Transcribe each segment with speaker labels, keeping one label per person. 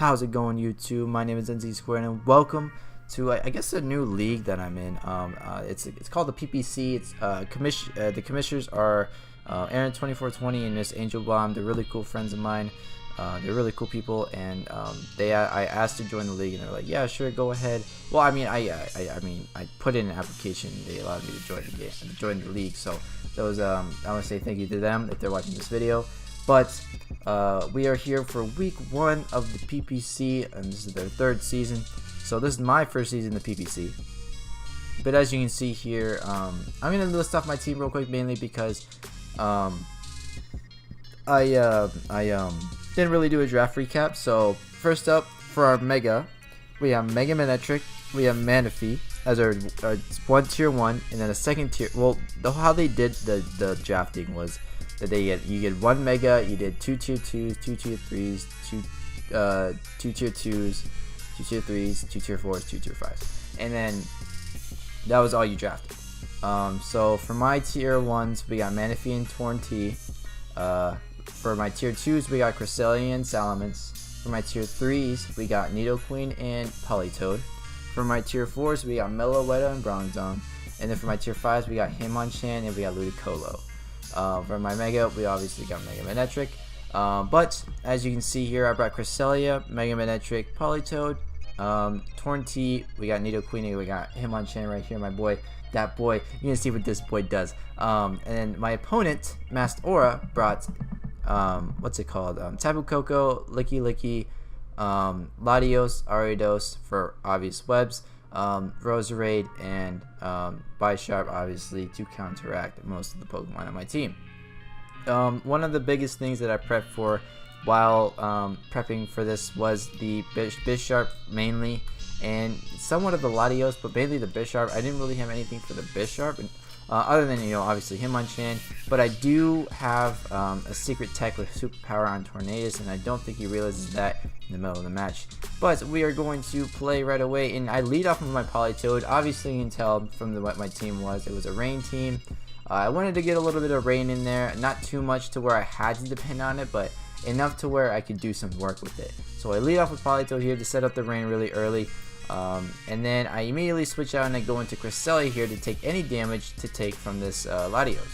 Speaker 1: How's it going, YouTube? My name is NZ Squared, and welcome to I guess a new league that I'm in. It's called the PPC. It's the commissioners are Aaron2420 and Miss Angel Bomb. They're really cool friends of mine. They're really cool people, and I asked to join the league, and they're like, yeah, sure, go ahead. Well, I mean, I put in an application. They allowed me to join the league. So those I want to say thank you to them if they're watching this video. But we are here for week 1 of the PPC, and this is their 3rd season. So this is my first season in the PPC. But as you can see here, I'm gonna list off my team real quick, mainly because I didn't really do a draft recap. So first up for our Mega, we have Mega Manetric, we have Manaphy as our one tier 1, and then a second tier. Well, how they did the drafting was that you get 1 Mega, you did 2 tier 2s, 2 tier 3s, 2 tier 2s, 2 tier 3s, 2 tier 4s, 2 tier 5s, and then that was all you drafted. So for my tier 1s, we got Manaphy and Torn T. For my tier 2s, we got Cresselia and Salamence. For my tier 3s, we got Nidoqueen and Politoed. For my tier 4s, we got Meloetta and Bronzong. And then for my tier 5s, we got Hitmonchan and we got Ludicolo. For my Mega, we obviously got Mega Manetric. But as you can see here, I brought Cresselia, Mega Manetric, Politoed, Torn T, we got Nidoqueen, and we got Hitmonchan right here, my boy. That boy, you can see what this boy does. And then my opponent, Masked Aura, brought what's it called? Tapu Koko, Licky Licky, Latios, Ariados for obvious webs, Roserade, and Bisharp, obviously, to counteract most of the Pokemon on my team. One of the biggest things that I prepped for while prepping for this was the Bisharp mainly, and somewhat of the Latios, but mainly the Bisharp. I didn't really have anything for the Bisharp, and other than, obviously Hitmonchan, but I do have a secret tech with superpower on Tornadus, and I don't think he realizes that in the middle of the match. But we are going to play right away, and I lead off with my Politoed. Obviously, you can tell from what my team was. It was a rain team. I wanted to get a little bit of rain in there, not too much to where I had to depend on it, but enough to where I could do some work with it. So I lead off with Politoed here to set up the rain really early. And then I immediately switch out and I go into Cresselia here to take any damage to take from this Latios.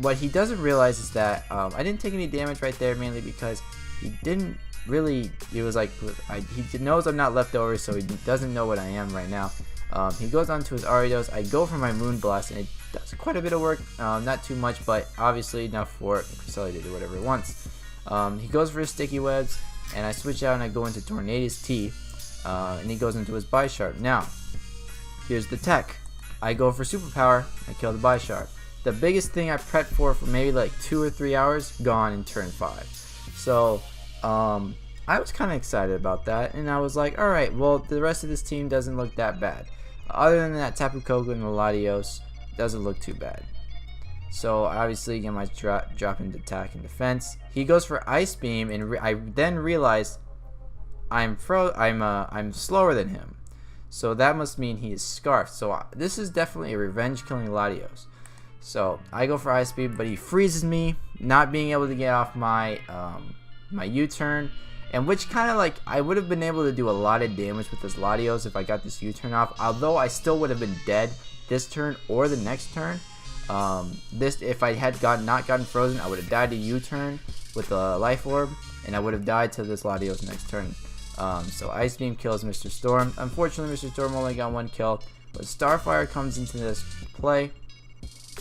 Speaker 1: What he doesn't realize is that I didn't take any damage right there, mainly because he didn't really, he was like, he knows I'm not leftover, so he doesn't know what I am right now. He goes on to his Ariados. I go for my Moonblast, and it does quite a bit of work, not too much, but obviously enough for Cresselia to do whatever it wants. He goes for his Sticky Webs, and I switch out and I go into Tornadus T. And he goes into his Bisharp. Now, here's the tech. I go for superpower. I kill the Bisharp. The biggest thing I prepped for maybe like 2 or 3 hours, gone in turn 5. So, I was kind of excited about that, and I was like, all right, well, the rest of this team doesn't look that bad. Other than that, Tapu Koko and the Latios doesn't look too bad. So obviously, again, my drop into attack and defense. He goes for Ice Beam, and I then realized I'm slower than him, so that must mean he is Scarfed. So this is definitely a revenge killing Latios. So I go for Ice Beam, but he freezes me, not being able to get off my my U-turn, and which kind of like I would have been able to do a lot of damage with this Latios if I got this U-turn off. Although I still would have been dead this turn or the next turn. If I had not gotten frozen, I would have died to U-turn with the Life Orb, and I would have died to this Latios next turn. So Ice Beam kills Mr. Storm. Unfortunately, Mr. Storm only got 1 kill, but Starfire comes into this play.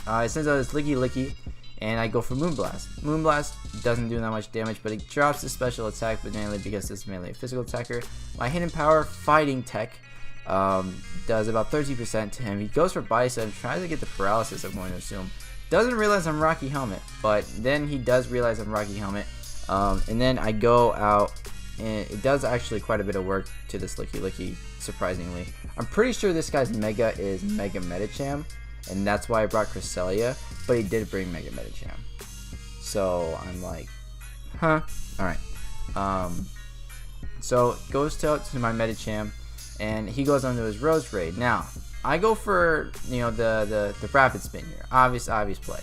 Speaker 1: It sends out his Licky Licky, and I go for Moonblast. Moonblast doesn't do that much damage, but it drops his special attack, but mainly because this is mainly a physical attacker. My Hidden Power Fighting Tech does about 30% to him. He goes for Bicep, tries to get the paralysis, I'm going to assume. Doesn't realize I'm Rocky Helmet, but then he does realize I'm Rocky Helmet. And then I go out, and it does actually quite a bit of work to this Licky Licky, surprisingly. I'm pretty sure this guy's Mega is Mega Medicham, and that's why I brought Cresselia, but he did bring Mega Medicham. So I'm like, huh? Alright. So it goes to my Medicham, and he goes onto his Roserade. Now, I go for, the rapid spin here. Obvious play.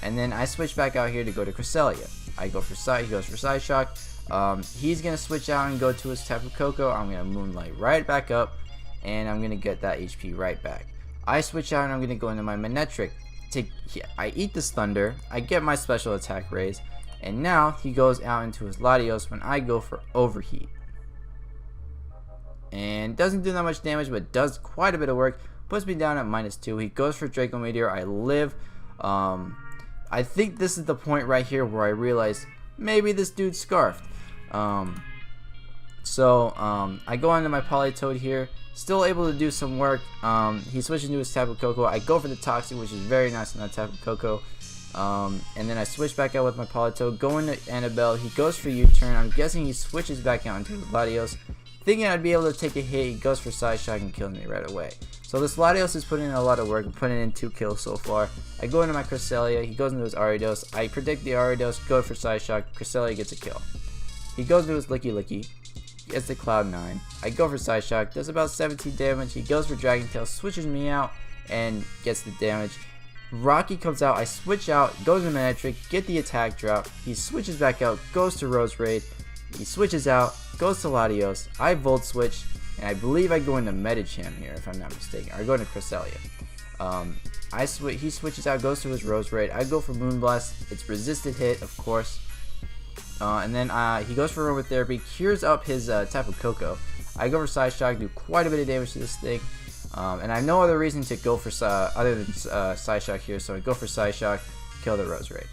Speaker 1: And then I switch back out here to go to Cresselia. I go for Side, he goes for Side Shock. He's going to switch out and go to his Tapu Koko. I'm going to Moonlight right back up, and I'm going to get that HP right back. I switch out and I'm going to go into my Manectric. I eat this Thunder, I get my special attack raise, and now he goes out into his Latios when I go for Overheat. And doesn't do that much damage, but does quite a bit of work. Puts me down at -2. He goes for Draco Meteor. I live. I think this is the point right here where I realize maybe this dude's scarfed. I go into my Politoed here. Still able to do some work. He switches into his Tapu Koko. I go for the Toxic, which is very nice on that Tapu Koko. And then I switch back out with my Politoed. Go into Annabelle. He goes for U-turn. I'm guessing he switches back out into his Latios. Thinking I'd be able to take a hit, he goes for Side Shock and kills me right away. So this Latios is putting in a lot of work. I'm putting in 2 kills so far. I go into my Cresselia. He goes into his Ariados. I predict the Ariados. Go for Side Shock. Cresselia gets a kill. He goes into his Licky. Gets the Cloud9. I go for Side Shock. Does about 17 damage. He goes for Dragon Tail. Switches me out and gets the damage. Rocky comes out. I switch out. Goes to Manectric. Get the attack drop. He switches back out. Goes to Rose Raid. He switches out. Goes to Latios. I Volt Switch. And I believe I go into Medicham here, if I'm not mistaken. Or I go into Cresselia. He switches out, goes to his Rose Raid. I go for Moonblast. It's resisted hit, of course. And then he goes for Aromatherapy, cures up his Tapu Koko. I go for Side Shock, do quite a bit of damage to this thing. And I have no other reason to go for other than Side Shock here, so I go for Side Shock, kill the Rose Raid.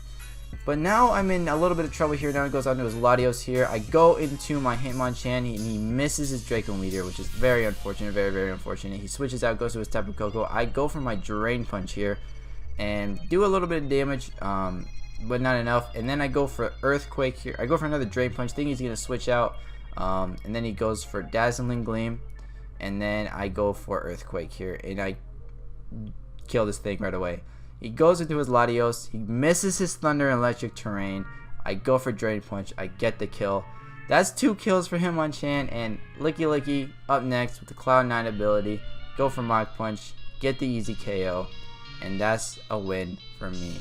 Speaker 1: But now I'm in a little bit of trouble here. Now it goes on to his Latios here. I go into my Hitmonchan and he misses his Draco Meteor, which is very unfortunate, very, very unfortunate. He switches out, goes to his Tapu Koko. I go for my Drain Punch here and do a little bit of damage, but not enough. And then I go for Earthquake here. I go for another Drain Punch. Think he's going to switch out. And then he goes for Dazzling Gleam. And then I go for Earthquake here. And I kill this thing right away. He goes into his Latios. He misses his Thunder and Electric Terrain. I go for Drain Punch. I get the kill. That's 2 kills for Hitmonchan. And Licky up next with the Cloud9 ability. Go for Mach Punch. Get the easy KO. And that's a win for me.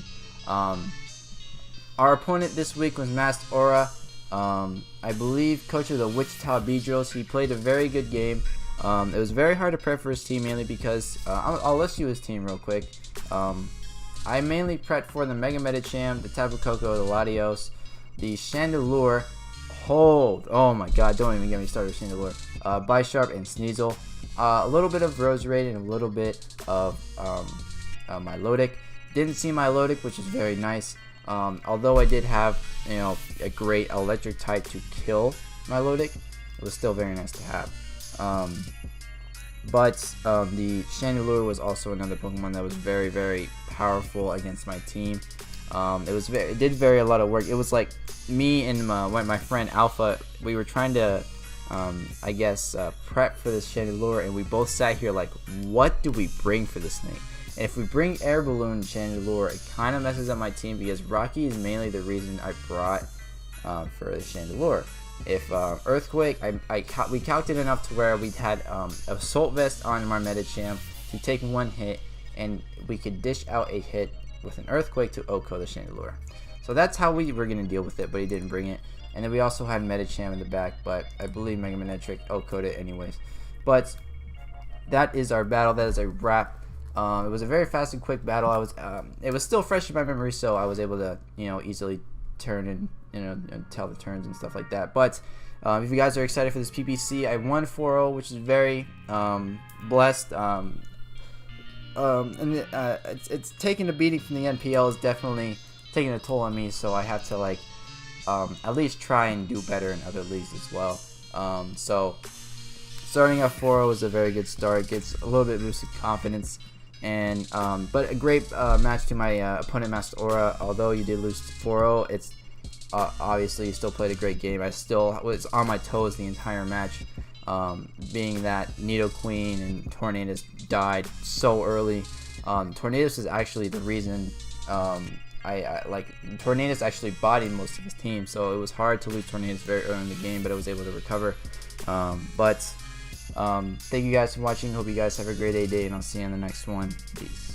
Speaker 1: Our opponent this week was Masked Aura. I believe coach of the Wichita Beedrills. He played a very good game. It was very hard to prep for his team, mainly because I'll list you his team real quick. I mainly prepped for the Mega Medicham, the Tapu Koko, the Latios, the Chandelure. Oh my god, don't even get me started with Chandelure. Bisharp and Sneasel. A little bit of Rose Raid and a little bit of my Milotic. Didn't see my Milotic, which is very nice. Although I did have, a great electric type to kill my Milotic, it was still very nice to have. But the Chandelure was also another Pokemon that was very, very powerful against my team. It did a lot of work. It was like me and my friend Alpha. We were trying to, prep for this Chandelure, and we both sat here like, what do we bring for this thing? And if we bring Air Balloon Chandelure, it kind of messes up my team because Rocky is mainly the reason I brought for the Chandelure. If Earthquake, we calculated enough to where we had Assault Vest on our Medicham to take 1 hit, and we could dish out a hit with an Earthquake to OHKO the Chandelure. So that's how we were going to deal with it, but he didn't bring it. And then we also had Medicham in the back, but I believe Mega Manectric OHKO'd it anyways. But that is our battle. That is a wrap. It was a very fast and quick battle. It was still fresh in my memory, so I was able to, easily turn and, and tell the turns and stuff like that. But if you guys are excited for this PPC, I won 4-0, which is very blessed. It's taking a beating from the NPL is definitely taking a toll on me, so I have to at least try and do better in other leagues as well. So starting at 4-0 is a very good start. Gets a little bit boosted confidence. And but a great match to my opponent, Masked Aura. Although you did lose 4-0, it's obviously you still played a great game. I still was on my toes the entire match, being that Nidoqueen and Tornadus died so early. Tornadus is actually the reason Tornadus actually bodied most of his team, so it was hard to lose Tornadus very early in the game, but I was able to recover. Thank you guys for watching. Hope you guys have a great day, and I'll see you on the next one. Peace.